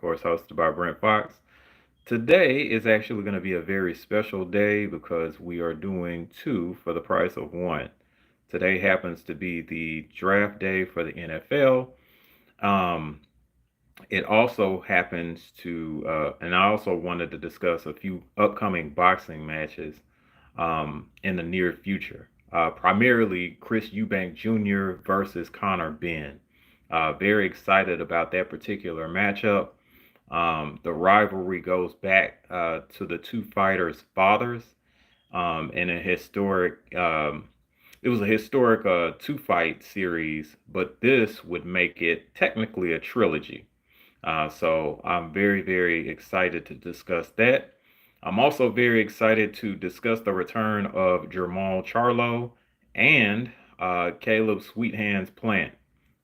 course, hosted by Brent Fox. Today is actually going to be a very special day because we are doing two for the price of one. Today happens to be the draft day for the NFL. Um, it also happens to, and I also wanted to discuss a few upcoming boxing matches in the near future. Primarily Chris Eubank Jr. versus Conor Benn. Very excited about that particular matchup. The rivalry goes back to the two fighters' fathers in a historic. It was a historic two-fight series, but this would make it technically a trilogy. So I'm very, very excited to discuss that. I'm also very excited to discuss the return of Jermall Charlo and Caleb Sweethands Plant.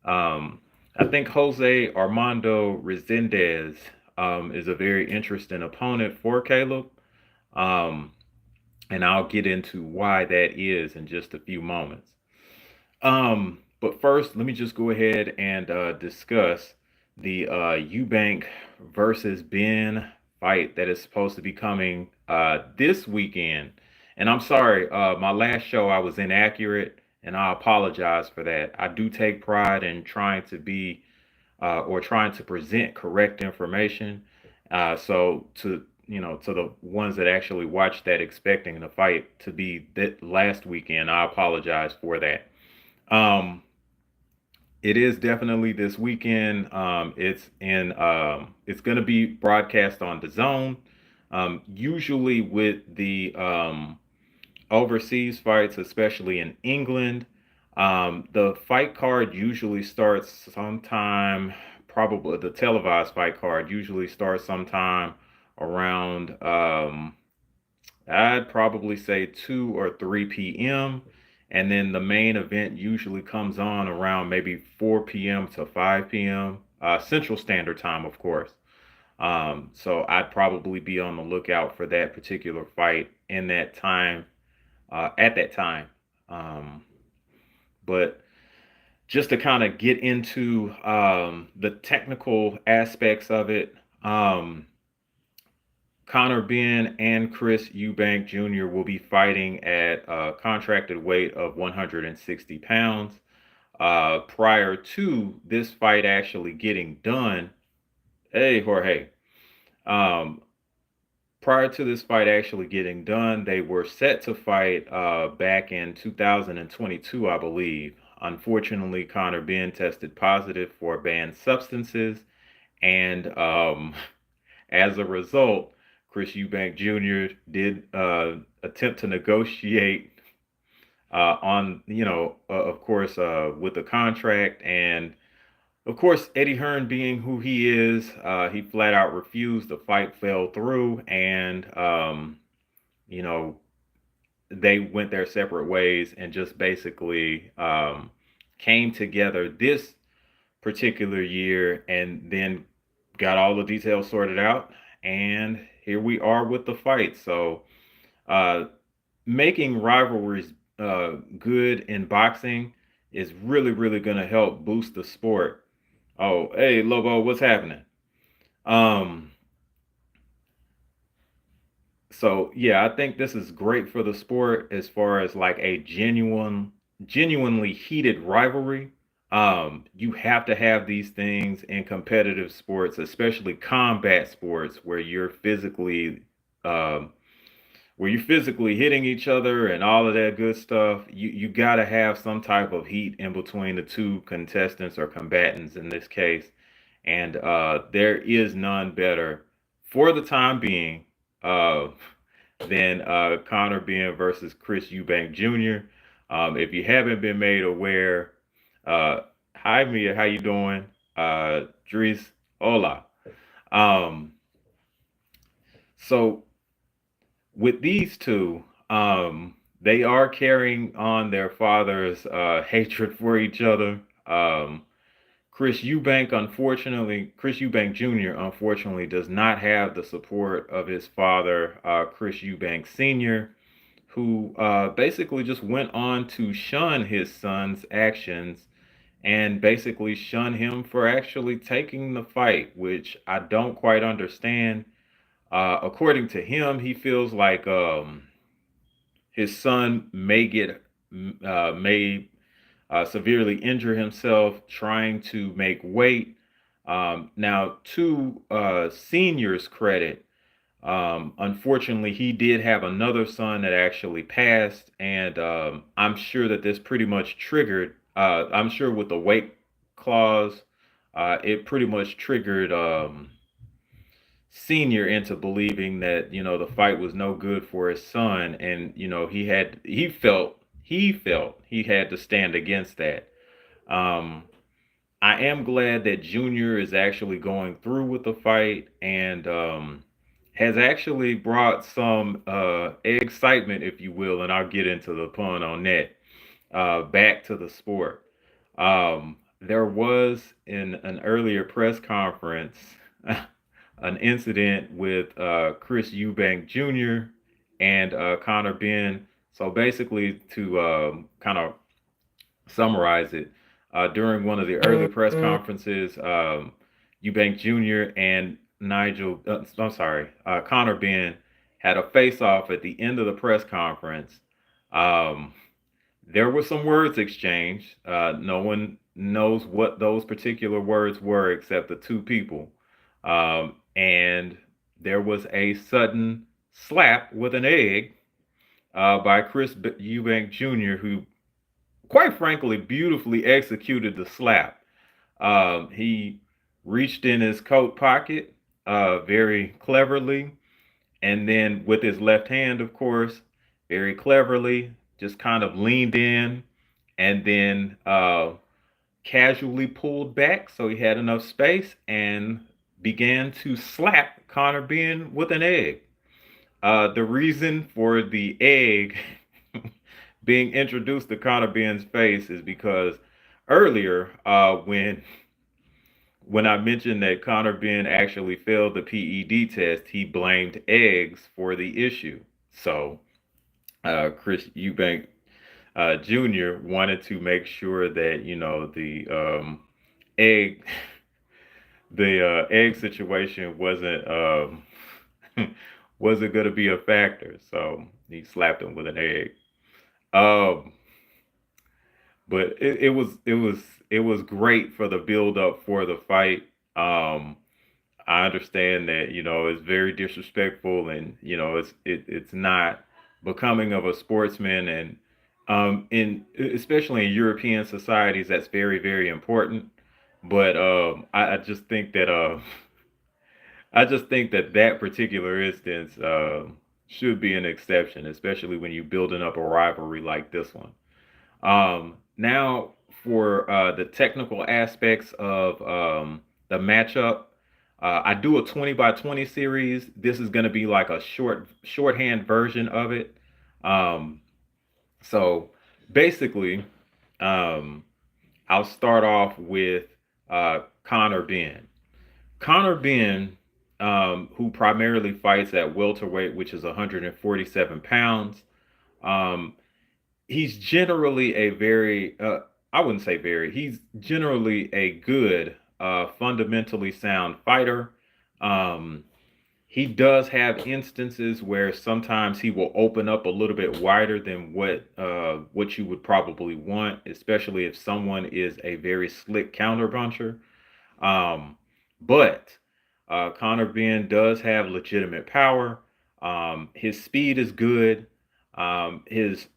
Um, I think Jose Armando Resendez is a very interesting opponent for Caleb. Um, and I'll get into why that is in just a few moments. But first, let me just go ahead and discuss the Eubank versus Ben fight that is supposed to be coming this weekend. And I'm sorry, my last show I was inaccurate, and I apologize for that. I do take pride in trying to be or trying to present correct information. So to the ones that actually watched that expecting the fight to be that last weekend, I apologize for that. Um, it is definitely this weekend. It's going to be broadcast on the Zone. Usually with the overseas fights, especially in England, the fight card usually starts sometime. Probably the televised fight card usually starts sometime around. I'd probably say 2 or 3 p.m. And then the main event usually comes on around maybe 4 p.m. to 5 p.m. Central Standard Time, of course. So I'd probably be on the lookout for that particular fight in that time, at that time. Um, but just to kind of get into the technical aspects of it, Conor Benn and Chris Eubank Jr. will be fighting at a contracted weight of 160 pounds. Prior to this fight actually getting done, hey, Jorge, um, prior to this fight actually getting done, they were set to fight back in 2022, I believe. Unfortunately, Conor Benn tested positive for banned substances, and as a result, Chris Eubank Jr. did attempt to negotiate on, of course, with the contract. And of course, Eddie Hearn being who he is, he flat out refused. The fight fell through, and, you know, they went their separate ways and just basically came together this particular year and then got all the details sorted out. And here we are with the fight. So, uh, making rivalries good in boxing is really, really going to help boost the sport. Oh, hey, Lobo, what's happening? Um, so yeah, I think this is great for the sport as far as like a genuinely heated rivalry. You have to have these things in competitive sports, especially combat sports, um, where you're physically hitting each other and all of that good stuff. You got to have some type of heat in between the two contestants or combatants in this case, and there is none better for the time being uh, than Conor Benn versus Chris Eubank Jr. If you haven't been made aware, uh, hi Mia, how you doing? Dries, hola. Um, so with these two, they are carrying on their father's hatred for each other. Chris Eubank Jr. unfortunately does not have the support of his father, Chris Eubank Sr., who basically just went on to shun his son's actions and basically shun him for actually taking the fight, which I don't quite understand. According to him, he feels like his son may severely injure himself trying to make weight. Now, to seniors' credit, unfortunately, he did have another son that actually passed, and I'm sure that this pretty much triggered. I'm sure with the weight clause, it pretty much triggered Senior into believing that the fight was no good for his son, and he felt he had to stand against that. Um, I am glad that Junior is actually going through with the fight and has actually brought some excitement, if you will, and I'll get into the pun on that, back to the sport. There was in an earlier press conference an incident with Chris Eubank Jr. and Connor Ben. So basically, to kind of summarize it, during one of the early press conferences, Eubank Jr. and Connor Ben had a face-off at the end of the press conference. Um, there were some words exchanged. No one knows what those particular words were except the two people. And there was a sudden slap with an egg by Chris Eubank Jr., who, quite frankly, beautifully executed the slap. He reached in his coat pocket very cleverly, and then with his left hand, of course, very cleverly, just kind of leaned in and then casually pulled back so he had enough space and began to slap Connor Ben with an egg. The reason for the egg being introduced to Connor Ben's face is because earlier, when I mentioned that Connor Ben actually failed the PED test, he blamed eggs for the issue. So Chris Eubank Jr. wanted to make sure that egg the egg situation wasn't going to be a factor. So he slapped him with an egg. Um, but it was great for the build up for the fight. Um, I understand that it's very disrespectful, and it's not becoming of a sportsman, and in especially in European societies that's very, very important. But I just think that that particular instance should be an exception, especially when you're building up a rivalry like this one. Now, for the technical aspects of the matchup, I do a 20 by 20 series. This is going to be like a shorthand version of it. Um, so basically, um, I'll start off with Connor Ben. Connor Ben, who primarily fights at welterweight, which is 147 pounds. Um, he's generally a very I wouldn't say very, he's generally a good fundamentally sound fighter. um he does have instances where sometimes he will open up a little bit wider than what you would probably want, especially if someone is a very slick counter puncher. But Conor Ben does have legitimate power. His speed is good. His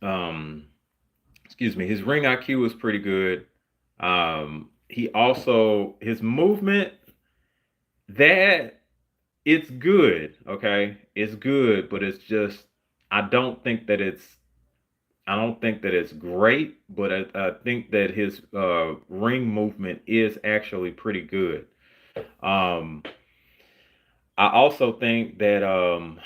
excuse me, his ring IQ is pretty good. He also his movement, that it's good. Okay, it's good, but it's just I don't think that it's I don't think that it's great, but I think that his ring movement is actually pretty good. Um, I also think that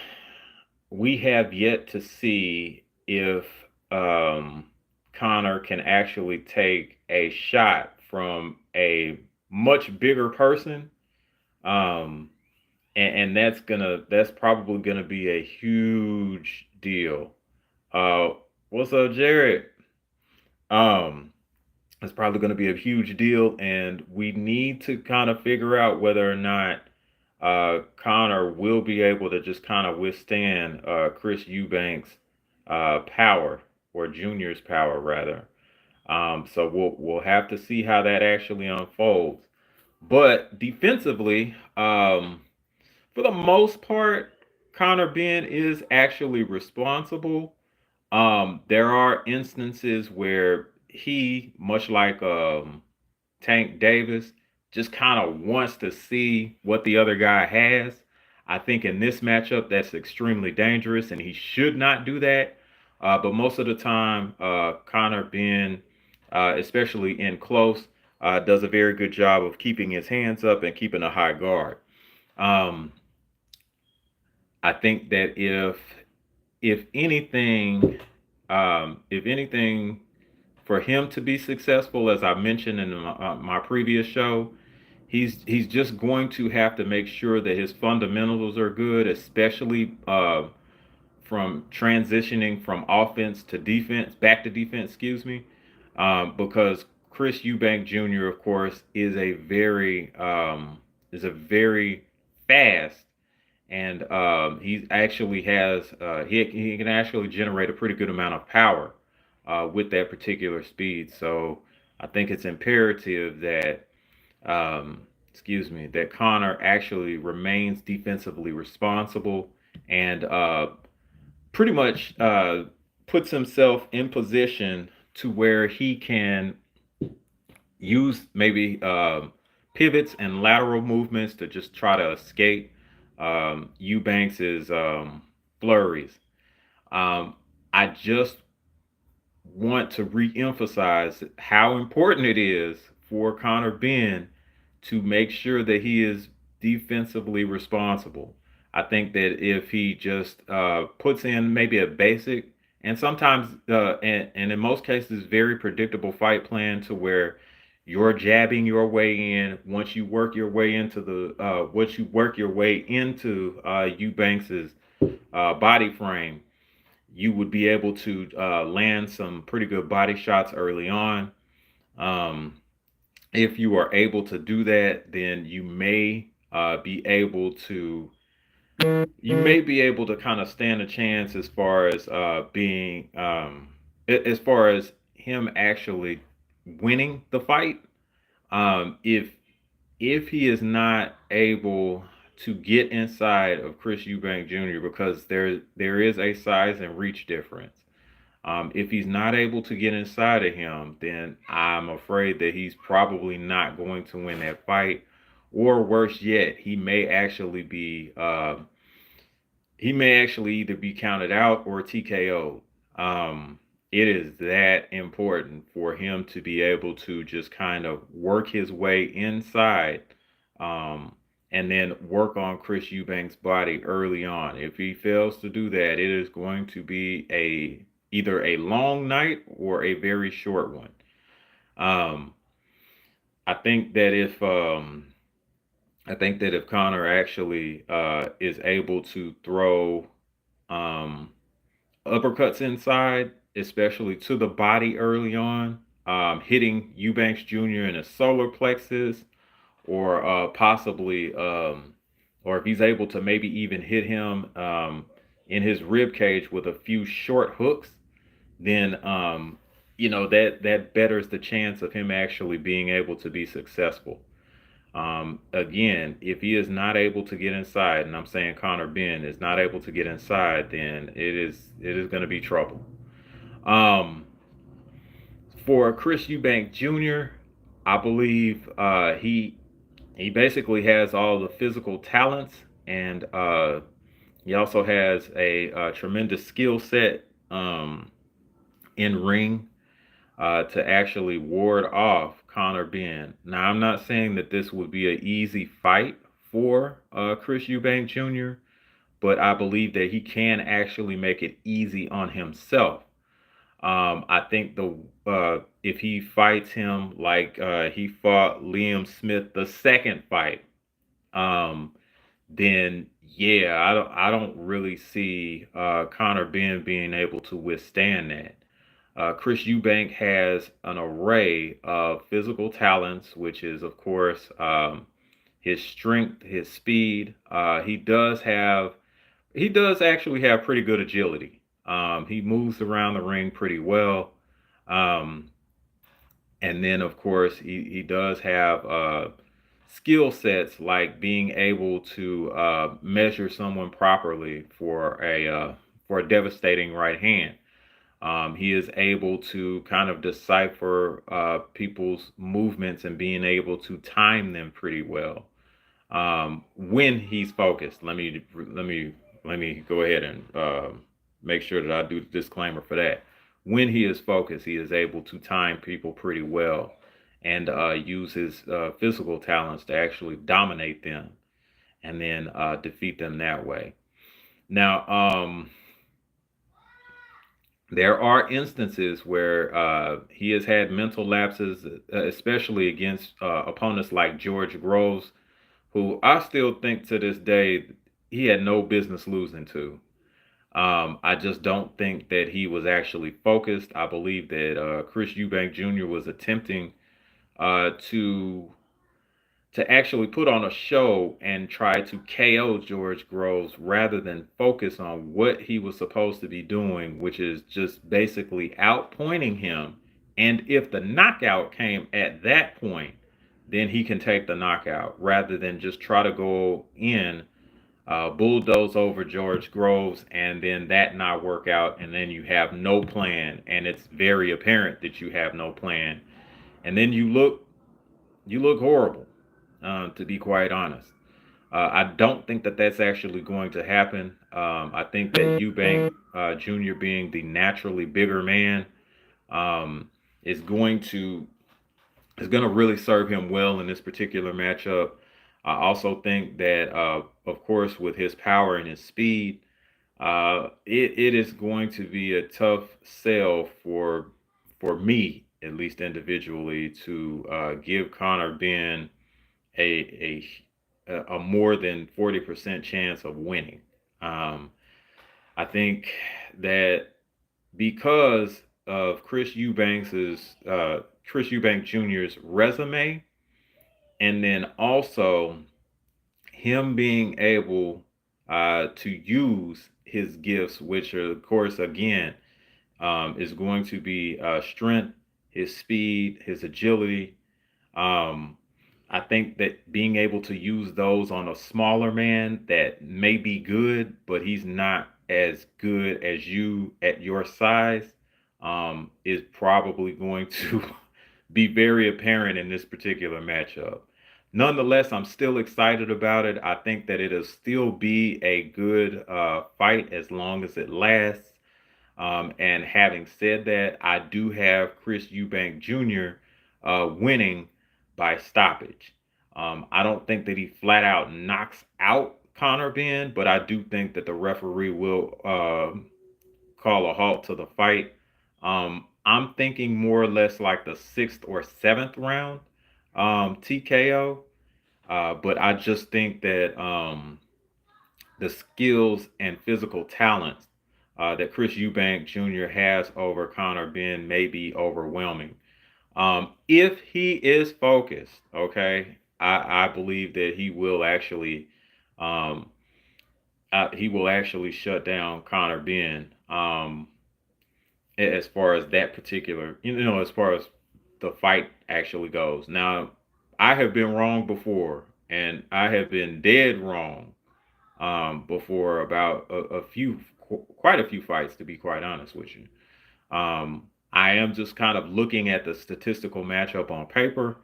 we have yet to see if um, Connor can actually take a shot from a much bigger person. Um, and that's probably gonna be a huge deal. Uh, what's up, Jared? Um, It's probably going to be a huge deal, and we need to kind of figure out whether or not Connor will be able to just kind of withstand Chris Eubanks' power, or Junior's power rather. So we'll have to see how that actually unfolds. But defensively, for the most part, Connor Ben is actually responsible. There are instances where he, much like Tank Davis, just kind of wants to see what the other guy has. I think in this matchup, that's extremely dangerous, and he should not do that. But most of the time, Connor Ben, especially in close, does a very good job of keeping his hands up and keeping a high guard. Um, I think that if anything, if anything, for him to be successful, as I mentioned in my previous show, he's just going to have to make sure that his fundamentals are good, especially from transitioning from offense to defense, back to defense, excuse me, because Chris Eubank Jr., of course, is a very fast, and he actually has he can actually generate a pretty good amount of power with that particular speed. So I think it's imperative that excuse me, that Connor actually remains defensively responsible and pretty much puts himself in position to where he can use maybe pivots and lateral movements to just try to escape Eubanks's flurries. Um, I just want to re-emphasize how important it is for Connor Ben to make sure that he is defensively responsible. I think that if he just puts in maybe a basic and sometimes and in most cases very predictable fight plan to where you're jabbing your way in. Once you work your way into once you work your way into Eubanks's body frame, you would be able to land some pretty good body shots early on. Um, if you are able to do that, then be able to you may be able to kind of stand a chance as far as being as far as him actually winning the fight. If he is not able to get inside of Chris Eubank Jr. because there is a size and reach difference. If he's not able to get inside of him, then I'm afraid that he's probably not going to win that fight. Or worse yet, he may actually either be counted out or TKO. It is that important for him to be able to just kind of work his way inside, um, and then work on Chris Eubanks' body early on. If he fails to do that, it is going to be either a long night or a very short one. Um, I think that if Connor actually is able to throw um, uppercuts inside, especially to the body early on, hitting Eubanks Jr. in a solar plexus, or possibly, or if he's able to maybe even hit him in his rib cage with a few short hooks, then that betters the chance of him actually being able to be successful. Again, if he is not able to get inside, and I'm saying Connor Ben is not able to get inside, then it is going to be trouble. Um, for Chris Eubank Jr., I believe he basically has all the physical talents, and he also has a tremendous skill set in ring to actually ward off Connor Ben. Now, I'm not saying that this would be an easy fight for Chris Eubank Jr., but I believe that he can actually make it easy on himself. I think the if he fights him like he fought Liam Smith the second fight, um, then yeah, I don't really see Connor Ben being able to withstand that. Chris Eubank has an array of physical talents, which is, of course, his strength, his speed. He does actually have pretty good agility. He moves around the ring pretty well. Um, and then, of course, he does have skill sets like being able to measure someone properly for a devastating right hand. He is able to kind of decipher people's movements and being able to time them pretty well when he's focused. Let me go ahead and make sure that I do the disclaimer for that. When he is focused, he is able to time people pretty well and use his physical talents to actually dominate them and then defeat them that way. Now, there are instances where he has had mental lapses, especially against opponents like George Groves, who I still think to this day he had no business losing to. I just don't think that he was actually focused. I believe that Chris Eubank Jr. was attempting uh, to to actually put on a show and try to KO George Groves rather than focus on what he was supposed to be doing, which is just basically outpointing him. And if the knockout came at that point, then he can take the knockout rather than just try to go in, bulldoze over George Groves, and then that not work out, and then you have no plan, and it's very apparent that you have no plan, and then you look horrible, to be quite honest. I don't think that that's actually going to happen. I think that Eubank Jr. being the naturally bigger man um, is going to really serve him well in this particular matchup. I also think that, of course, with his power and his speed, it is going to be a tough sell for me, at least individually, to give Connor Ben a more than 40% chance of winning. Um, I think that because of Chris Eubank Jr.'s resume, and then also him being able to use his gifts, which are, of course, again, is going to be strength, his speed, his agility. Um, I think that being able to use those on a smaller man that may be good, but he's not as good as you at your size, is probably going to be very apparent in this particular matchup. Nonetheless, I'm still excited about it. I think that it'll still be a good fight as long as it lasts. And having said that, I do have Chris Eubank Jr. Winning by stoppage. I don't think that he flat out knocks out Conor Ben, but I do think that the referee will call a halt to the fight. I'm thinking more or less like the sixth or seventh round TKO, but I just think that the skills and physical talents that Chris Eubank Jr. has over Conor Ben may be overwhelming. If he is focused, okay, I believe that um, he will actually shut down Conor Ben. As far as that particular, as far as the fight actually goes. Now, I have been wrong before, and I have been dead wrong before about quite a few fights, to be quite honest with you. I am just kind of looking at the statistical matchup on paper.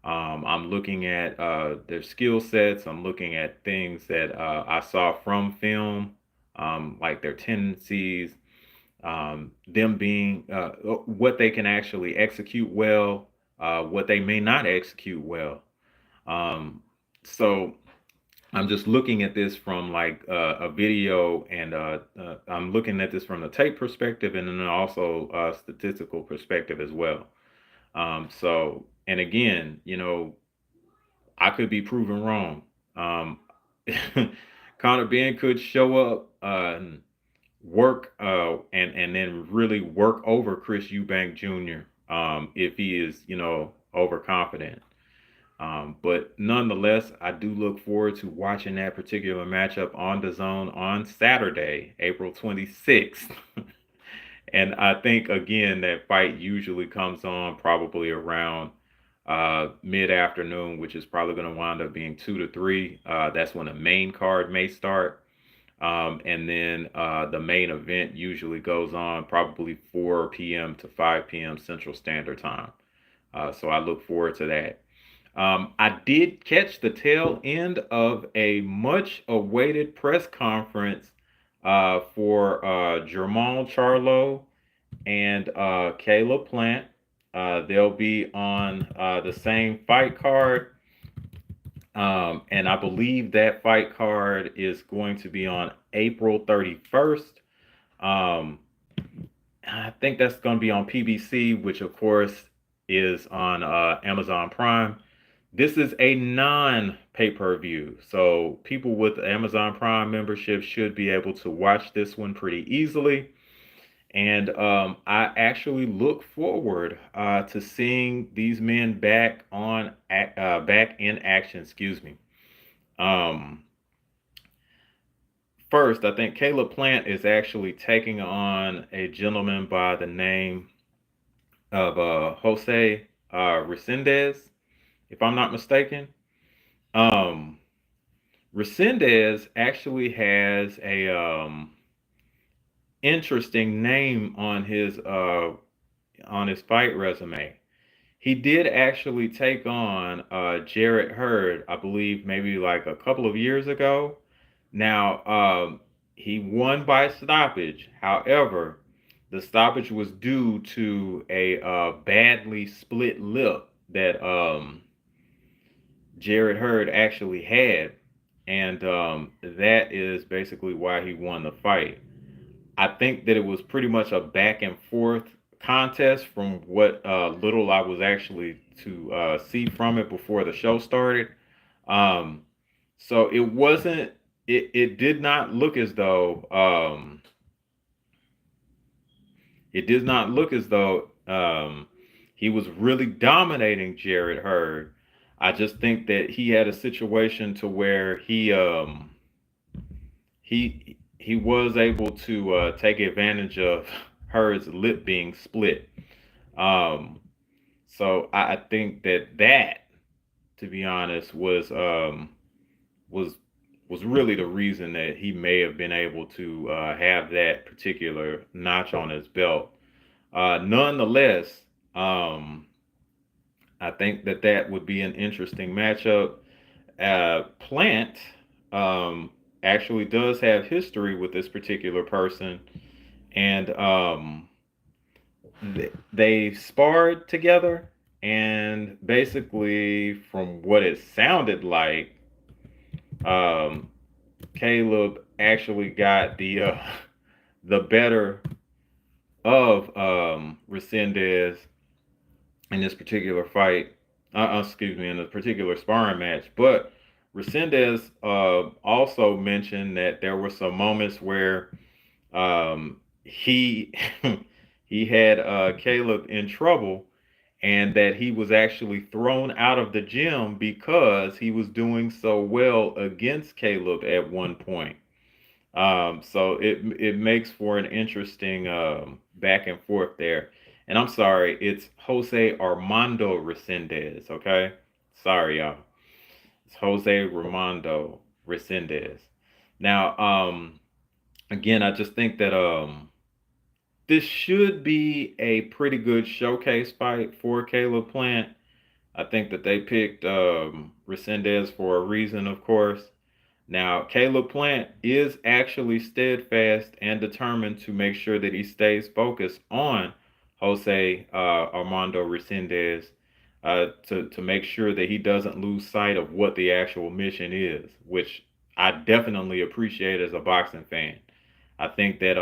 I'm looking at their skill sets. I'm looking at things that I saw from film, like their tendencies, them being what they can actually execute well, what they may not execute well. Um, so I'm just looking at this from like a video, and I'm looking at this from the tape perspective, and then also a statistical perspective as well. And again, I could be proven wrong. Um, Conor Ben could show up work and then really work over Chris Eubank Jr. If he is, overconfident. But nonetheless, I do look forward to watching that particular matchup on the zone on Saturday, April 26th. And I think again that fight usually comes on probably around mid afternoon, which is probably going to wind up being 2 to 3. That's when the main card may start. And then the main event usually goes on probably 4 p.m. to 5 p.m. Central Standard Time. So I look forward to that. I did catch the tail end of a much awaited press conference for Jermall Charlo and Caleb Plant. They'll be on the same fight card. And I believe that fight card is going to be on April 31st. Um, I think that's going to be on PBC, which of course is on Amazon Prime. This is a non pay per view. So people with Amazon Prime membership should be able to watch this one pretty easily. And I actually look forward to seeing these men back in action. Excuse me. Um, First, I think Caleb Plant is actually taking on a gentleman by the name of Jose Resendez, if I'm not mistaken. Um, Resendez actually has a interesting name on his fight resume. He did actually take on Jarrett Hurd, I believe, maybe like a couple of years ago. Now, he won by stoppage. However, the stoppage was due to a badly split lip that Jarrett Hurd actually had, and that is basically why he won the fight. I think that it was pretty much a back and forth contest from what little I was actually to see from it before the show started. Um, so it wasn't. It did not look as though it did not look as though he was really dominating Jared Hurd. I just think that he had a situation to where he was able to take advantage of Hurd's lip being split. Um, so I think that, to be honest, was was really the reason that he may have been able to have that particular notch on his belt. Nonetheless, um, I think that would be an interesting matchup. Plant actually does have history with this particular person, and they sparred together. And basically, from what it sounded like, um, Caleb actually got the better of Resendez in this particular fight. Excuse me, in a particular sparring match. But Resendez also mentioned that there were some moments where he he had Caleb in trouble, and that he was actually thrown out of the gym because he was doing so well against Caleb at one point. So it makes for an interesting back and forth there. And I'm sorry, it's Jose Armando Resendez. Okay, sorry y'all. It's Jose Armando Resendez. Now, again, I just think that this should be a pretty good showcase fight for Caleb Plant. I think that they picked Resendez for a reason, of course. Now, Caleb Plant is actually steadfast and determined to make sure that he stays focused on Jose Armando Resendez to make sure that he doesn't lose sight of what the actual mission is, which I definitely appreciate as a boxing fan. I think that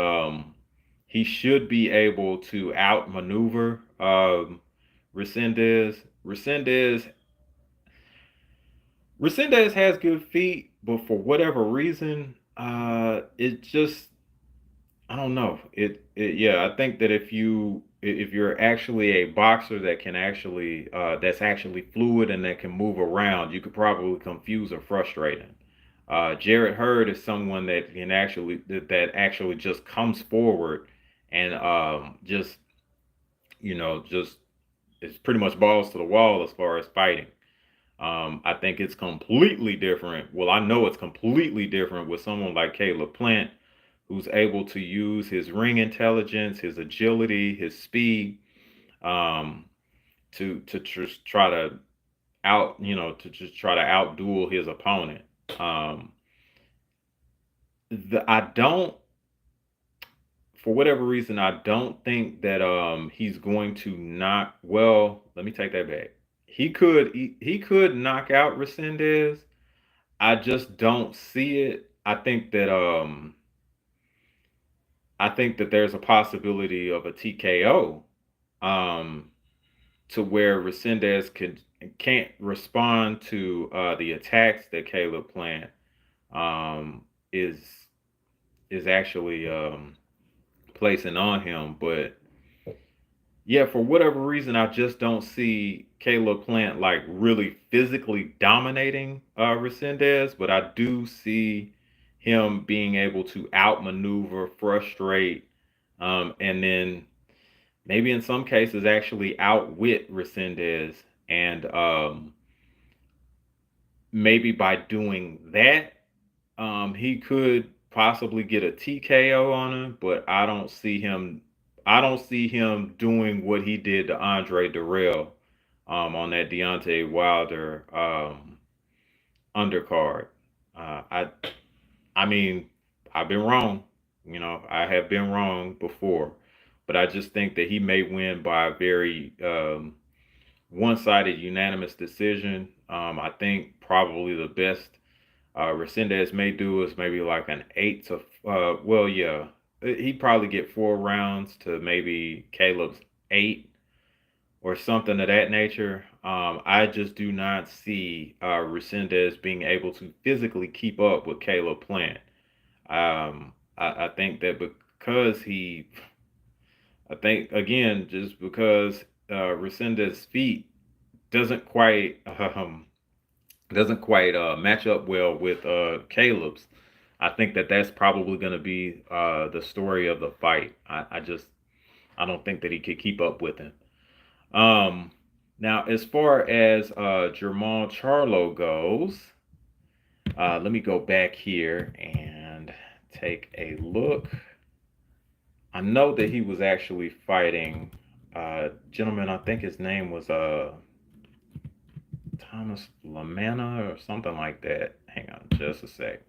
he should be able to outmaneuver Resendez. Resendez has good feet, but for whatever reason, it just I don't know. Yeah, I think that if you're actually a boxer that can actually that's actually fluid and that can move around, you could probably confuse or frustrate him. Jarrett Hurd is someone that can actually that actually just comes forward and just just it's pretty much balls to the wall as far as fighting. I think it's completely different. Well, I know it's completely different with someone like Caleb Plant, who's able to use his ring intelligence, his agility, his speed, um, to just try to to just try to outduel his opponent. Um, I don't, for whatever reason, I don't think that he's going to knock. Well, let me take that back. He could knock out Resendez. I just don't see it. I think that there's a possibility of a TKO, um, to where Resendez can't respond to the attacks that Caleb Plant um, is actually placing on him. But yeah, for whatever reason, I just don't see Caleb Plant like really physically dominating Resendez, but I do see him being able to outmaneuver, frustrate, and then maybe in some cases actually outwit Resendez. And maybe by doing that, he could possibly get a TKO on him, but I don't see him. I don't see him doing what he did to Andre Durrell on that Deontay Wilder undercard. Uh, I I mean, I've been wrong. I have been wrong before, but I just think that he may win by a very one-sided unanimous decision. I think probably the best Resendez may do is maybe like an 8 to well, yeah, he'd probably get 4 rounds to maybe Caleb's 8 or something of that nature. I just do not see Resendez being able to physically keep up with Caleb Plant. I think that because I think again, just because Resendez's feet doesn't quite match up well with Caleb's. I think that that's probably going to be the story of the fight. I don't think that he could keep up with him. Um, Now, as far as Jermall Charlo goes, let me go back here and take a look. I know that he was actually fighting gentleman. I think his name was Thomas Lamanna or something like that. Hang on just a sec.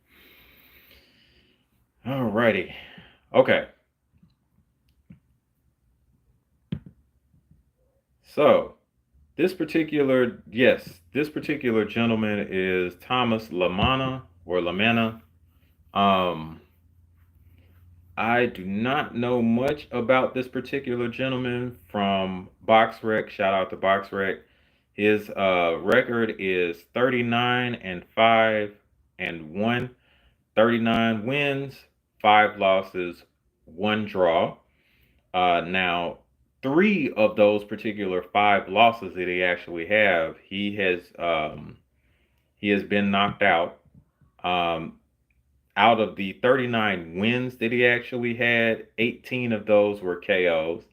Alrighty. Okay. So this particular gentleman is Thomas Lamanna or Lamanna. Um, I do not know much about this particular gentleman from BoxRec. Shout out to BoxRec. His record is 39-5-1, 39 wins, 5 losses, 1 draw. Now, 3 of those particular 5 losses that he actually have, he has been knocked out. Um, Out of the 39 wins that he actually had, 18 of those were KOs.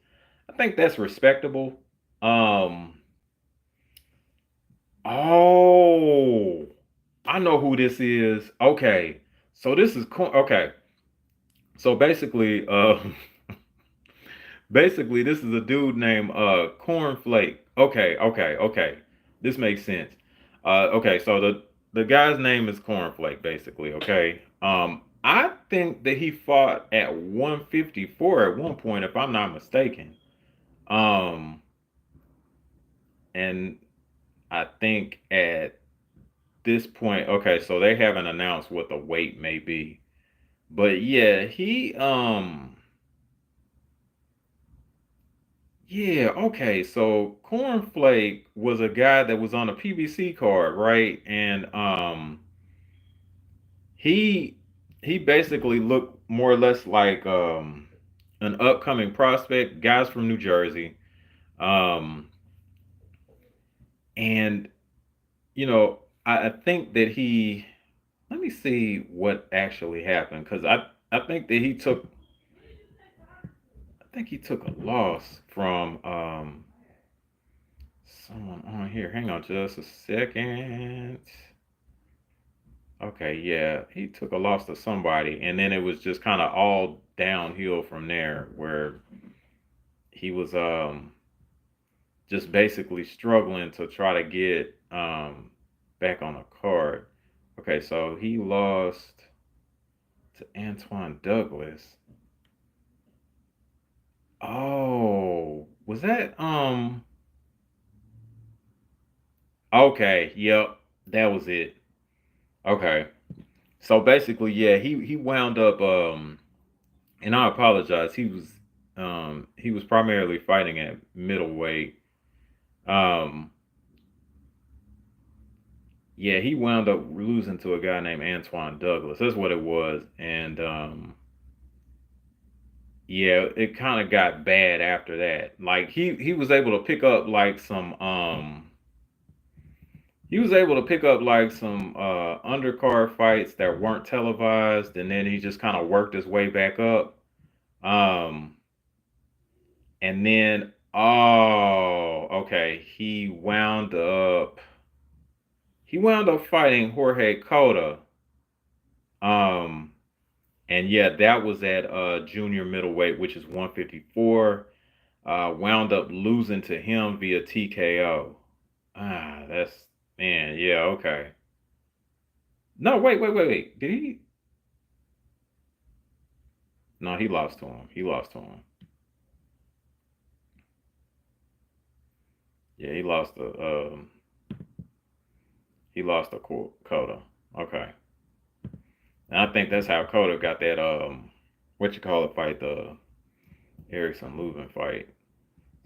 I think that's respectable. Um, oh, I know who this is. Okay, so this is okay. So basically, basically, this is a dude named Cornflake. Okay. This makes sense. Okay, so the guy's name is Cornflake, basically. Okay. I think that he fought at 154 at one point, if I'm not mistaken. Um, and I think at this point, okay, so they haven't announced what the weight may be, but yeah, yeah, okay. So Cornflake was a guy that was on a PBC card, right? And he he basically looked more or less like an upcoming prospect, guys from New Jersey. Um, and you know, I think that he. Let me see what actually happened because I think that he took a loss from someone on here. Hang on just a second. Okay, yeah, he took a loss to somebody, and then it was just kind of all downhill from there, where he was just basically struggling to try to get back on a card. Okay, so he lost to Antoine Douglas. Oh, was that okay, yep, that was it. Okay. So basically, yeah, he wound up and I apologize. He was primarily fighting at middleweight. Um yeah, he wound up losing to a guy named Antoine Douglas. That's what it was. And yeah, it kind of got bad after that. Like he was able to pick up like some he was able to pick up like some undercard fights that weren't televised, and then he just kind of worked his way back up. Um and then okay, he wound up fighting Jorge Cota. Um and yeah, that was at junior middleweight, which is 154. Wound up losing to him via TKO. That's man, yeah, okay. No, wait. Did he? No, he lost to him. He lost to him. Yeah, he lost to Coda. Okay, and I think that's how Coda got that what you call it fight, the Erickson Lubin fight.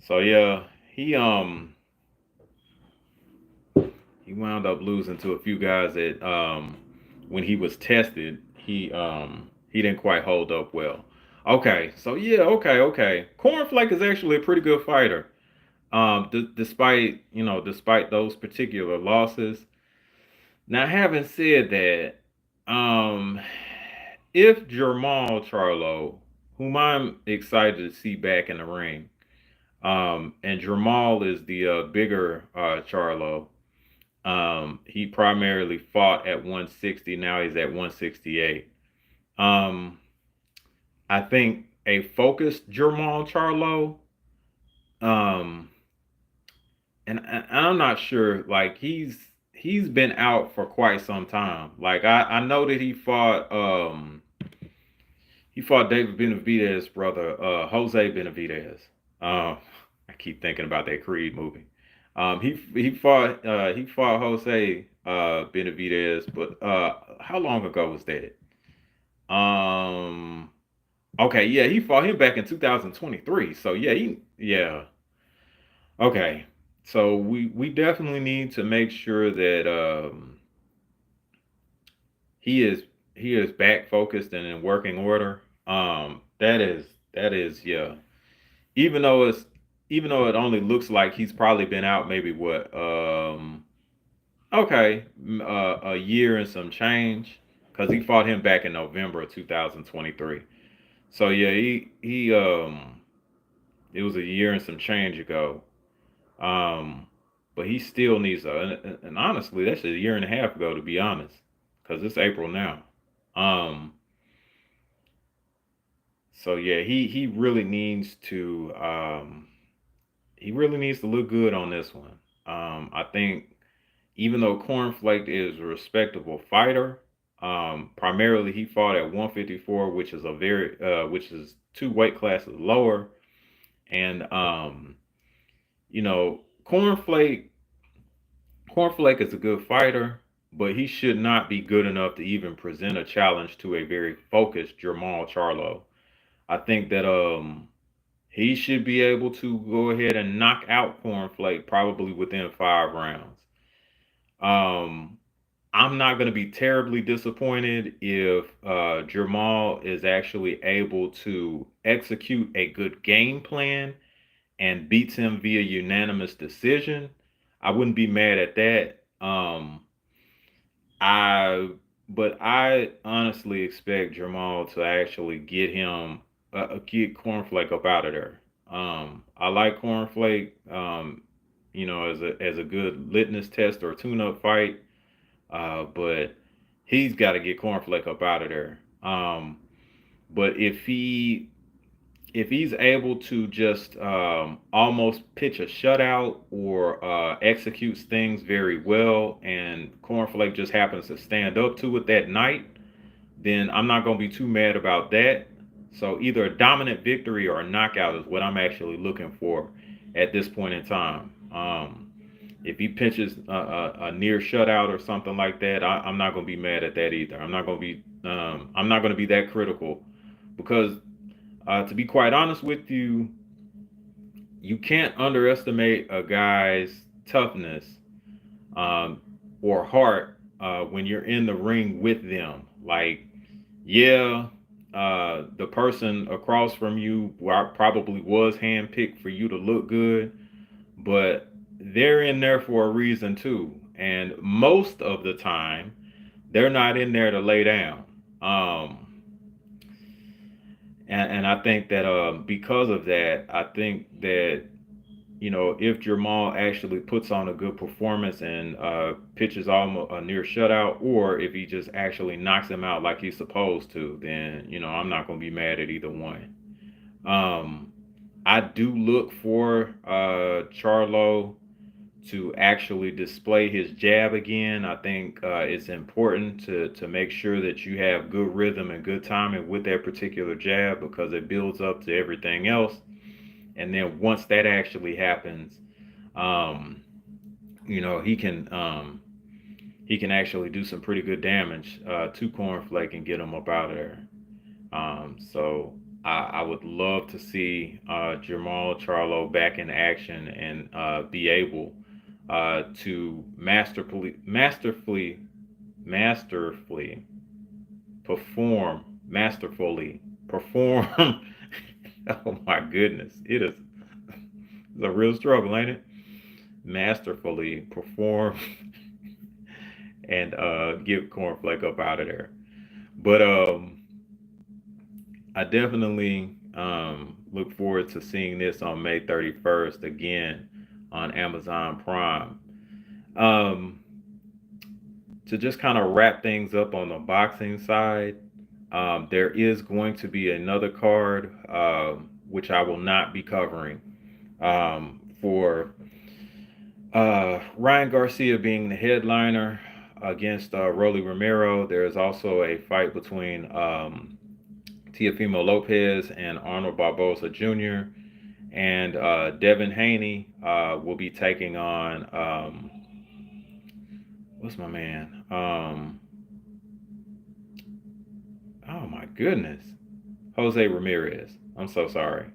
So yeah, he um he wound up losing to a few guys that when he was tested, he didn't quite hold up well. Okay, so yeah, okay. Cornflake is actually a pretty good fighter. Despite despite those particular losses. Now, having said that, um, if Jermall Charlo, whom I'm excited to see back in the ring, and Jermall is the bigger Charlo. He primarily fought at 160. Now he's at 168. Um, I think a focused Jermall Charlo. Um, and I'm not sure. Like he's been out for quite some time. Like I know that he fought David Benavidez' brother, Jose Benavidez. I keep thinking about that Creed movie. He fought Jose Benavidez, but how long ago was that? Um, okay, yeah, he fought him back in 2023. So yeah. Okay, so we definitely need to make sure that he is he is back focused and in working order. That is yeah. Even though it's even though it only looks like he's probably been out maybe what okay a year and some change because he fought him back in November of 2023. So yeah, he it was a year and some change ago. Um, but he still needs and honestly, that's a year and a half ago to be honest, because it's April now. Um, so yeah, he really needs to look good on this one. I think even though Cornflake is a respectable fighter, primarily he fought at 154, which is which is two weight classes lower, and you know, Cornflake is a good fighter, but he should not be good enough to even present a challenge to a very focused Jamal Charlo. I think that he should be able to go ahead and knock out Cornflake probably within 5 rounds. Um I'm not going to be terribly disappointed if Jamal is actually able to execute a good game plan and beats him via unanimous decision. I wouldn't be mad at that. I but I honestly expect Jamal to actually get Cornflake up out of there. I like Cornflake, as a good litmus test or tune-up fight, but he's got to get Cornflake up out of there. But if he's able to just almost pitch a shutout or executes things very well, and Cornflake just happens to stand up to it that night, then I'm not going to be too mad about that. So either a dominant victory or a knockout is what I'm actually looking for at this point in time. If he pitches a near shutout or something like that, I'm not going to be mad at that either. I'm not going to be that critical because to be quite honest with you, you can't underestimate a guy's toughness um, or heart when you're in the ring with them. Like, yeah, the person across from you probably was handpicked for you to look good, but they're in there for a reason too. And most of the time, they're not in there to lay down. Um, and I think that because of that, I think that if Jamal actually puts on a good performance and pitches almost a near shutout, or if he just actually knocks him out like he's supposed to, then I'm not going to be mad at either one. Um, I do look for Charlo to actually display his jab again. I think it's important to make sure that you have good rhythm and good timing with that particular jab because it builds up to everything else. And then once that actually happens, um, he can actually do some pretty good damage to Cornflake and get him up out of there. So I would love to see Jamal Charlo back in action and be able to masterfully masterfully perform. Oh my goodness, it's a real struggle, ain't it? Masterfully perform and get Cornflake up out of there. But I definitely look forward to seeing this on May 31st again on Amazon Prime. Um, to just kind of wrap things up on the boxing side, there is going to be another card which I will not be covering for Ryan Garcia being the headliner against Rolly Romero. There is also a fight between Teofimo Lopez and Arnold Barboza Jr. And Devin Haney will be taking on what's my man? Oh my goodness, Jose Ramirez. I'm so sorry.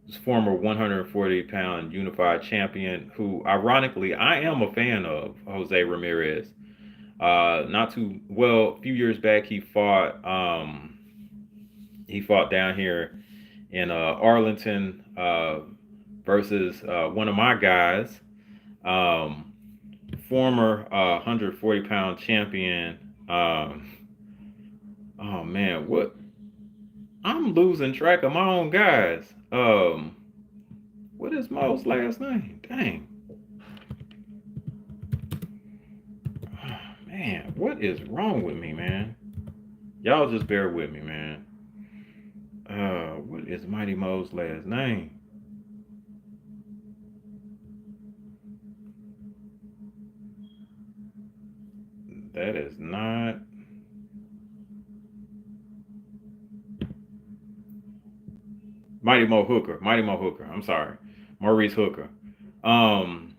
This former 140-pound unified champion, who ironically I am a fan of, Jose Ramirez. Not too well. A few years back, he fought down here in Arlington versus one of my guys, um, former 140-pound champion. Oh man, what? I'm losing track of my own guys. What is Mo's last name? Dang. Oh, man, what is wrong with me, man? Y'all just bear with me, man. What is Mighty Mo's last name? That is not Mighty Mo Hooker. Mighty Mo Hooker. I'm sorry, Maurice Hooker. Um.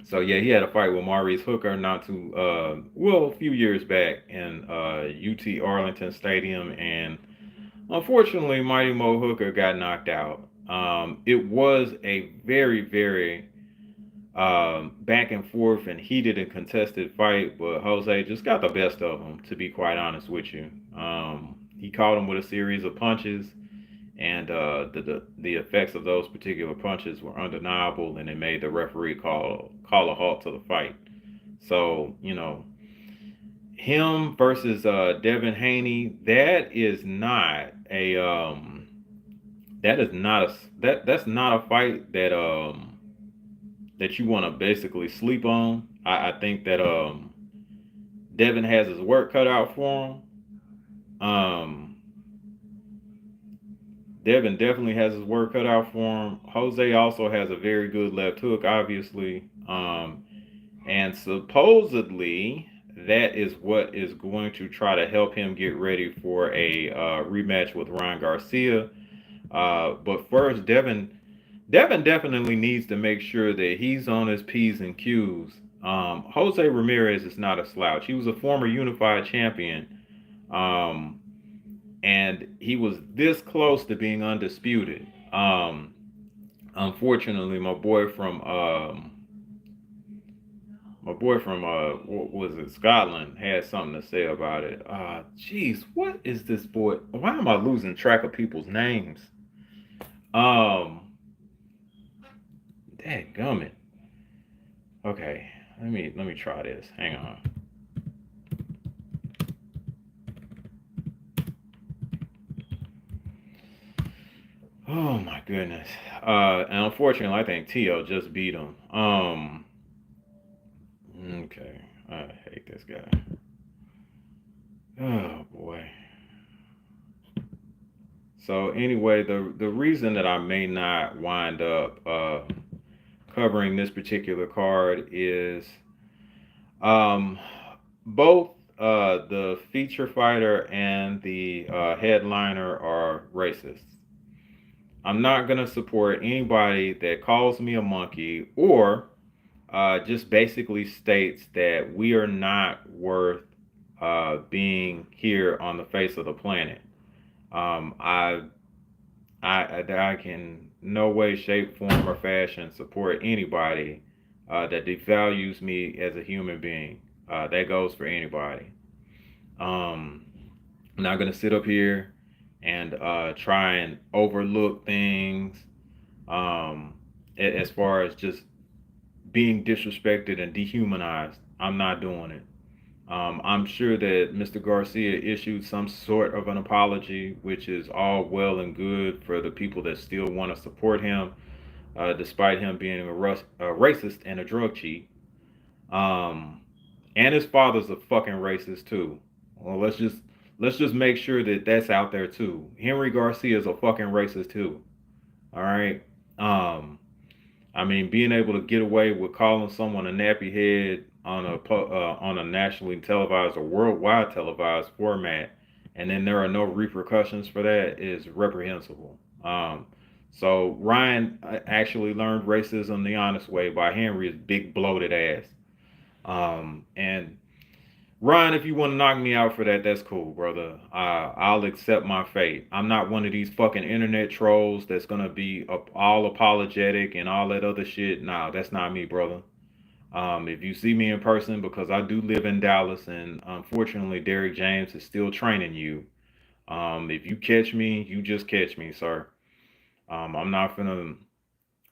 So yeah, he had a fight with Maurice Hooker not too a few years back in UT Arlington Stadium, and unfortunately, Mighty Mo Hooker got knocked out. It was a very, very back and forth and heated and contested fight, but Jose just got the best of him, to be quite honest with you. He caught him with a series of punches, and the effects of those particular punches were undeniable, and it made the referee call a halt to the fight. So him versus Devin Haney, that is not a that's not a fight that you want to basically sleep on. I think that Devin has his work cut out for him. Um, Devin definitely has his work cut out for him. Jose also has a very good left hook, obviously. And supposedly that is what is going to try to help him get ready for a rematch with Ryan Garcia. But first, Devin definitely needs to make sure that he's on his P's and Q's. Jose Ramirez is not a slouch. He was a former unified champion. Um, and he was this close to being undisputed. Unfortunately, my boy from what was it, Scotland, had something to say about it. Jeez, what is this boy? Why am I losing track of people's names? Um, Dadgummit. Okay, let me try this. Hang on. Oh my goodness. And unfortunately, I think Tio just beat him. Okay. I hate this guy. Oh boy. So anyway, the reason that I may not wind up covering this particular card is um, both the feature fighter and the headliner are racist. I'm not gonna support anybody that calls me a monkey or just basically states that we are not worth being here on the face of the planet. Um, I, I can no way, shape, form, or fashion support anybody that devalues me as a human being. That goes for anybody. Um, I'm not gonna sit up here and try and overlook things um, as far as just being disrespected and dehumanized. I'm not doing it. I'm sure that Mr. Garcia issued some sort of an apology, which is all well and good for the people that still want to support him, despite him being a racist and a drug cheat. Um, and his father's a fucking racist too. Well, let's just make sure that that's out there too. Henry Garcia is a fucking racist too. All right. Um, I mean, being able to get away with calling someone a nappy head on a nationally televised or worldwide televised format, and then there are no repercussions for that is reprehensible. So Ryan actually learned racism the honest way by Henry's big bloated ass. And Ryan, if you want to knock me out for that, that's cool, brother. I'll accept my fate. I'm not one of these fucking internet trolls that's gonna be all apologetic and all that other shit. Nah, that's not me, brother. If you see me in person, because I do live in Dallas, and unfortunately, Derrick James is still training you. If you catch me, you just catch me, sir. I'm not gonna,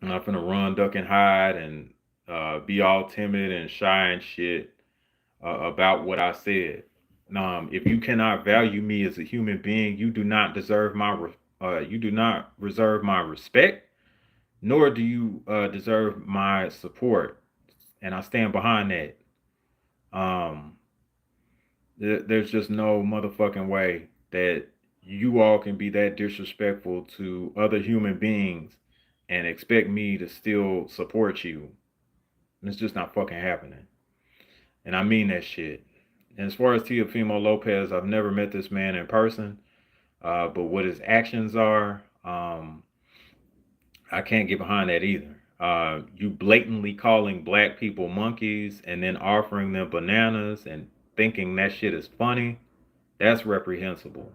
I'm not gonna run, duck, and hide, and be all timid and shy and shit about what I said. If you cannot value me as a human being, you do not reserve my respect, nor do you deserve my support, and I stand behind that. Um, there's just no motherfucking way that you all can be that disrespectful to other human beings and expect me to still support you. It's just not fucking happening. And I mean that shit. And as far as Teofimo Lopez, I've never met this man in person, but what his actions are, I can't get behind that either. You blatantly calling black people monkeys and then offering them bananas and thinking that shit is funny, that's reprehensible.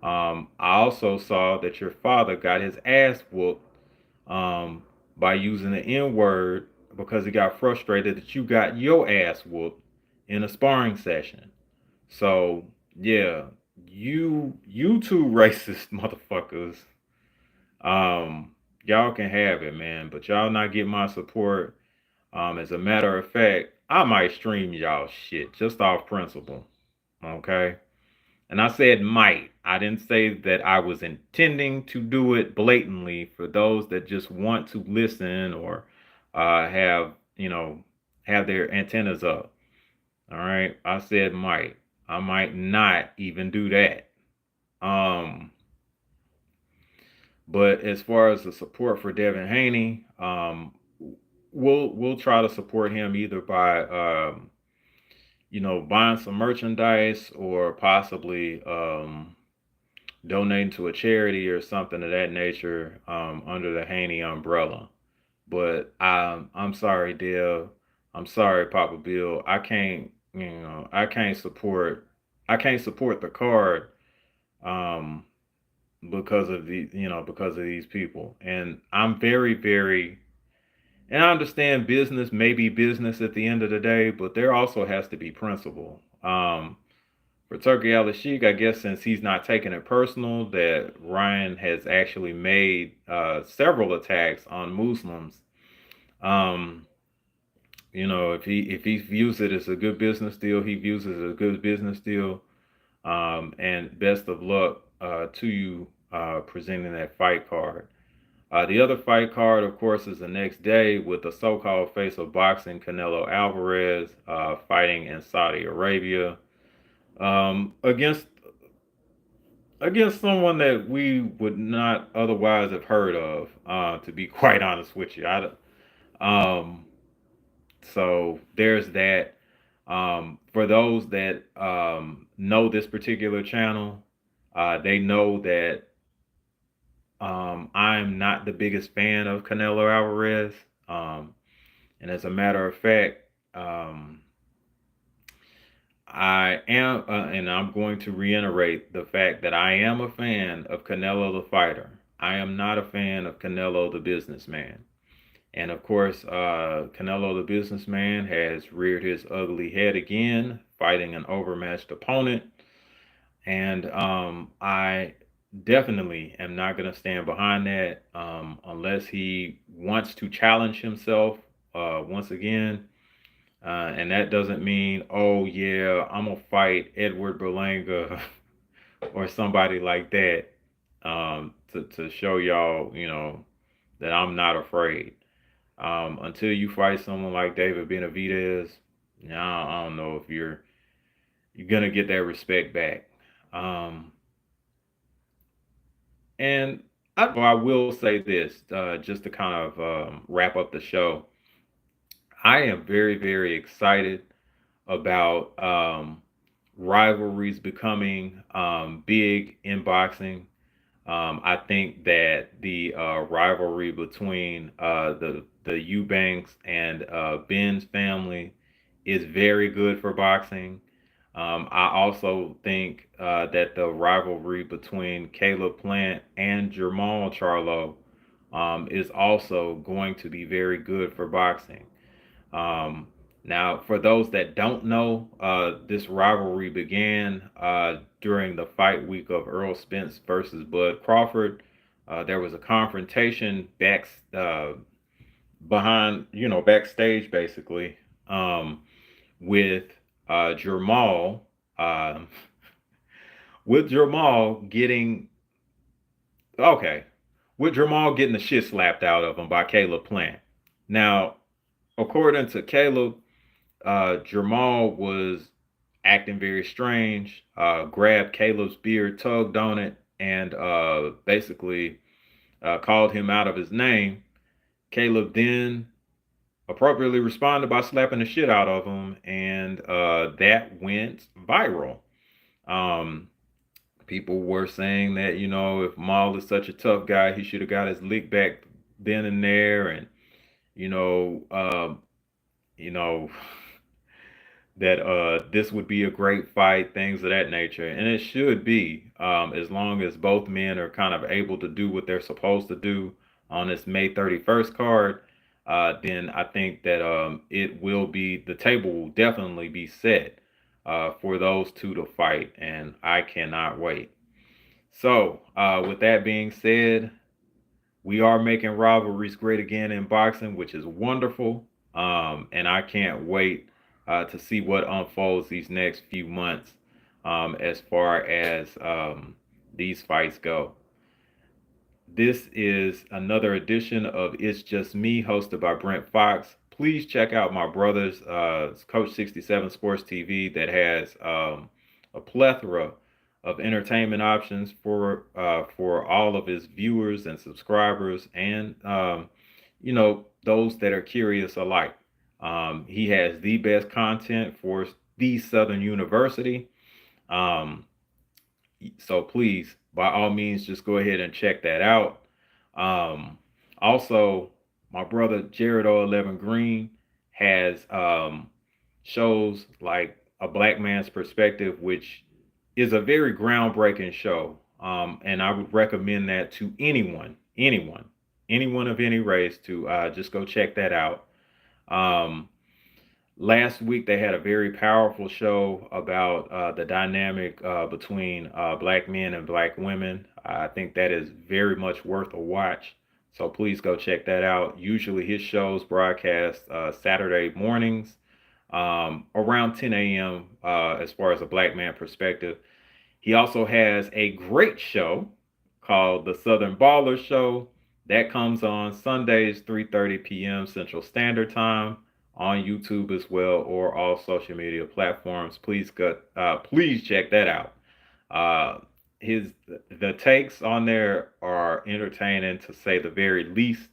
I also saw that your father got his ass whooped um, by using the N word because he got frustrated that you got your ass whooped in a sparring session. So yeah, you two racist motherfuckers, um, y'all can have it, man. But y'all not get my support. As a matter of fact, I might stream y'all shit just off principle. Okay. And I said might. I didn't say that I was intending to do it blatantly for those that just want to listen or have, have their antennas up. All right. I said might. I might not even do that. Um, but as far as the support for Devin Haney, we'll try to support him either by buying some merchandise or possibly donating to a charity or something of that nature under the Haney umbrella. But I'm sorry, Dev. I'm sorry, Papa Bill. I can't support the card um, because of these people. And I'm very, very, and I understand business may be business at the end of the day, but there also has to be principle. For Turkey Al Sheikh, I guess since he's not taking it personal, that Ryan has actually made several attacks on Muslims. Um, if he views it as a good business deal, he views it as a good business deal. And best of luck to you presenting that fight card. The other fight card, of course, is the next day with the so-called face of boxing, Canelo Alvarez, fighting in Saudi Arabia against someone that we would not otherwise have heard of. To be quite honest with you, um, so there's that. For those that know this particular channel, they know that I'm not the biggest fan of Canelo Alvarez. Um, and as a matter of fact, um, I am, and I'm going to reiterate the fact that I am a fan of Canelo the fighter. I am not a fan of Canelo the businessman. And of course, Canelo the businessman has reared his ugly head again, fighting an overmatched opponent. And I definitely am not going to stand behind that unless he wants to challenge himself once again. And that doesn't mean, oh, yeah, I'm going to fight Edward Berlanga or somebody like that to show y'all, that I'm not afraid. Until you fight someone like David Benavidez, I don't know if you're gonna get that respect back. Um, and I will say this, just to kind of wrap up the show. I am very, very excited about rivalries becoming big in boxing. I think that the rivalry between the Eubanks and Ben's family is very good for boxing. I also think that the rivalry between Caleb Plant and Jermall Charlo is also going to be very good for boxing. Um, Now, for those that don't know, this rivalry began during the fight week of Earl Spence versus Bud Crawford. There was a confrontation backstage basically, with Jermall, uh, with Jermall getting okay, with Jermall getting the shit slapped out of him by Caleb Plant. Now, according to Caleb, Jamal was acting very strange, grabbed Caleb's beard, tugged on it, and basically called him out of his name. Caleb then appropriately responded by slapping the shit out of him, and that went viral. Um, People were saying that, if Maul is such a tough guy, he should have got his lick back then and there, and you know, um, you know, that this would be a great fight, things of that nature, and it should be, as long as both men are kind of able to do what they're supposed to do on this May 31st card. then I think that the table will definitely be set for those two to fight, and I cannot wait. So, with that being said, we are making rivalries great again in boxing, which is wonderful. And I can't wait to see what unfolds these next few months as far as these fights go. This is another edition of It's Just Me, hosted by Brent Fox. Please check out my brother's Coach 67 Sports TV that has a plethora of entertainment options for all of his viewers and subscribers, and those that are curious alike. He has the best content for the Southern University. Um, so please, by all means, just go ahead and check that out. Also, my brother Jared O11 Green has shows like A Black Man's Perspective, which is a very groundbreaking show. And I would recommend that to anyone of any race to just go check that out. Um, Last week they had a very powerful show about the dynamic between black men and black women. I think that is very much worth a watch. So please go check that out. Usually his shows broadcast Saturday mornings around 10 a.m. As far as a black man perspective. He also has a great show called The Southern Baller Show that comes on Sundays, 3:30 p.m. Central Standard Time on YouTube as well, or all social media platforms. Please check that out. Uh, his the takes on there are entertaining to say the very least,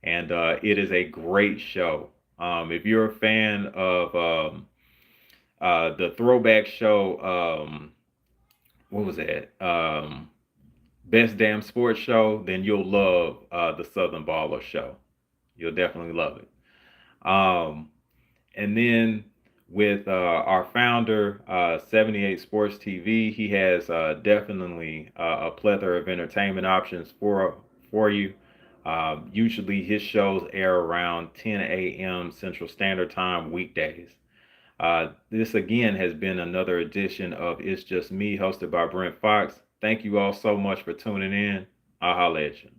and it is a great show. If you're a fan of the throwback show, what was that? Best Damn Sports Show, then you'll love the Southern Baller Show. You'll definitely love it. Um, and then with our founder, 78 Sports TV, he has definitely a plethora of entertainment options for you. Usually his shows air around 10 a.m. Central Standard Time weekdays. This again has been another edition of It's Just Me, hosted by Brent Fox. Thank you all so much for tuning in. I'll holla at you.